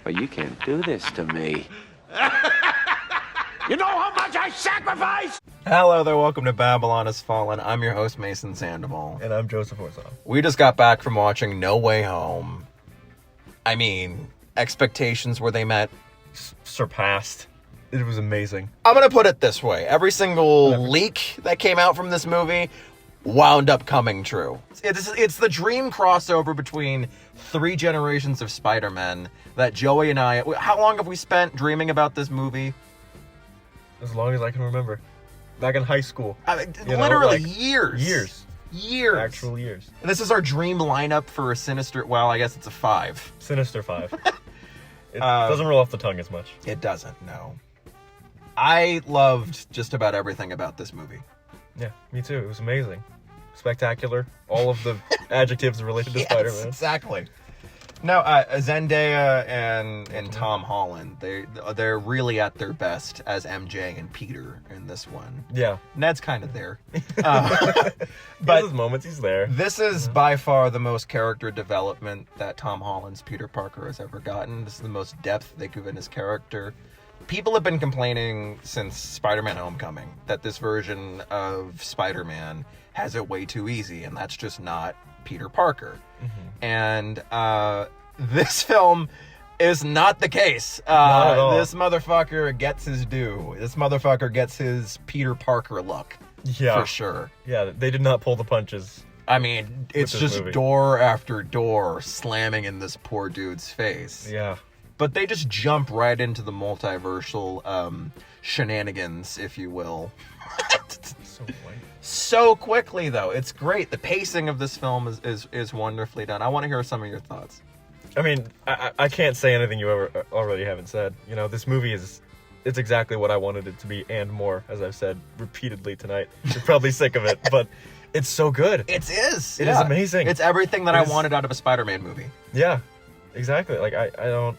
But you can't do this to me. You know how much I sacrificed? Hello there, welcome to Babylon Has Fallen. I'm your host, Mason Sandoval. And I'm Joseph Orzon. We just got back from watching No Way Home. I mean, expectations were they met? Surpassed. It was amazing. I'm gonna put it this way. Every single leak that came out from this movie wound up coming true. It's the dream crossover between three generations of Spider-Men that Joey and I... How long have we spent dreaming about this movie? As long as I can remember. Back in high school. Literally years. Years. Actual years. This is our dream lineup for a Sinister... Well, I guess it's a 5. Sinister 5. It doesn't roll off the tongue as much. It doesn't, no. I loved just about everything about this movie. Yeah, me too. It was amazing. Spectacular. All of the adjectives related to Spider-Man. Exactly. No, Zendaya and Tom Holland, they're really at their best as MJ and Peter in this one. Yeah. Ned's kind of there. But But his moments, he's there. this is by far the most character development that Tom Holland's Peter Parker has ever gotten. This is the most depth they've given his character. People have been complaining since Spider-Man Homecoming that this version of Spider-Man has it way too easy, and that's just not Peter Parker. Mm-hmm. And this film is not the case. Not at all. This motherfucker gets his due. This motherfucker gets his Peter Parker look. Yeah. For sure. Yeah, they did not pull the punches. I mean, it's this just movie. door after door slamming in this poor dude's face. Yeah. But they just jump right into the multiversal shenanigans, if you will. So white. So quickly, though. It's great. The pacing of this film is wonderfully done. I want to hear some of your thoughts. I mean, I can't say anything you already haven't said. You know, this movie it's exactly what I wanted it to be and more, as I've said repeatedly tonight. You're probably sick of it, but it's so good. It is. It is amazing. It's everything that It I is- wanted out of a Spider-Man movie. Yeah, exactly. Like, I don't...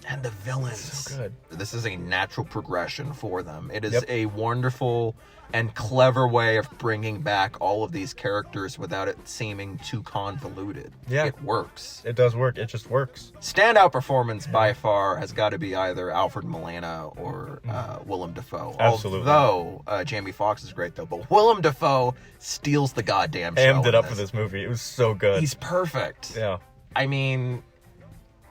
And the villains. So good. This is a natural progression for them. It is Yep. a wonderful and clever way of bringing back all of these characters without it seeming too convoluted. Yeah. It works. It does work. It just works. Standout performance by far has got to be either Alfred Molina or Willem Dafoe. Absolutely. Although Jamie Foxx is great though, but Willem Dafoe steals the goddamn show. Ammed it in up for this movie. It was so good. He's perfect. Yeah. I mean,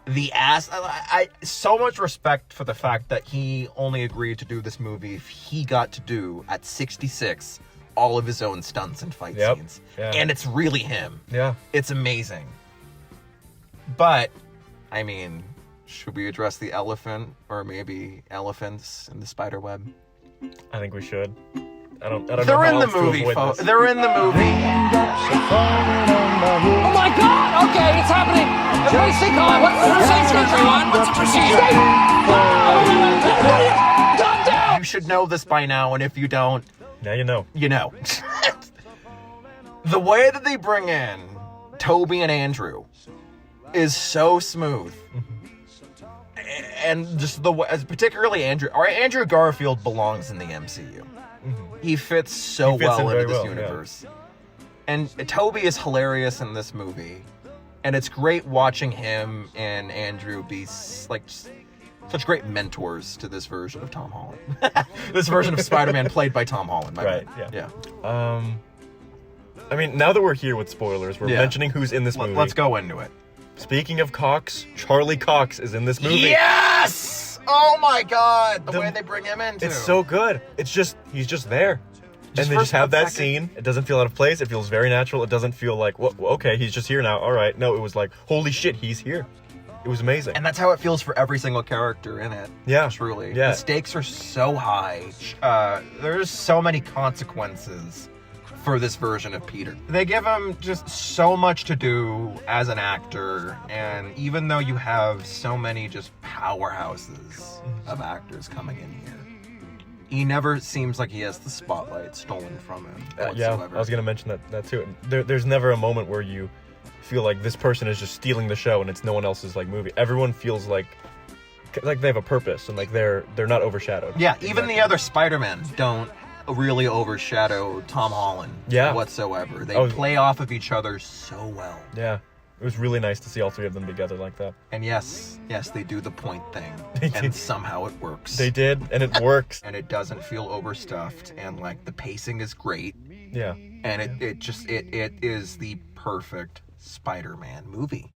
I so much respect for the fact that he only agreed to do this movie if he got to do at 66 all of his own stunts and fight Yep. scenes. Yeah. And it's really him. Yeah. It's amazing. But, I mean, should we address the elephant or maybe elephants in the spider web? I think we should. I don't know They're how in the else to movie, avoid folks. this. They're in the movie. Oh my God! Okay, it's happening. Everybody stay calm. What's the procedure, everyone? What's the procedure? Calm down. You should know this by now, and if you don't, Now you know. you know. The way that they bring in Toby and Andrew is so smooth. And just the way, particularly Andrew Garfield belongs in the MCU. He fits so He fits in well very into this well, yeah. universe. And Toby is hilarious in this movie. And it's great watching him and Andrew be like such great mentors to this version of Tom Holland. This version of Spider-Man played by Tom Holland. my Right, bad. yeah. I mean, now that we're here with spoilers, we're Yeah. mentioning who's in this movie. Let's go into it. Speaking of Cox, Charlie Cox is in this movie. Yes! Oh my God! The The- way they bring him in, too. It's so good. He's just there. Just And they for just have a that second. scene. It doesn't feel out of place. It feels very natural. It doesn't feel like, well, okay, he's just here now. All right. No, it was like, holy shit, he's here. It was amazing. And that's how it feels for every single character in it. Yeah. Truly. Yeah. The stakes are so high. There's so many consequences for this version of Peter. They give him just so much to do as an actor, and even though you have so many just powerhouses of actors coming in here, he never seems like he has the spotlight stolen from him yeah, whatsoever. I was going to mention that too. There's never a moment where you feel like this person is just stealing the show and it's no one else's like movie. Everyone feels like they have a purpose and like they're not overshadowed. Yeah, even the other Spider-Men don't really overshadow Tom Holland Yeah. whatsoever. They Oh. play off of each other so well. Yeah. It was really nice to see all three of them together like that. And yes, they do the point thing. And somehow it works. They did, and it works. And it doesn't feel overstuffed, and like the pacing is great. Yeah. And it is the perfect Spider-Man movie.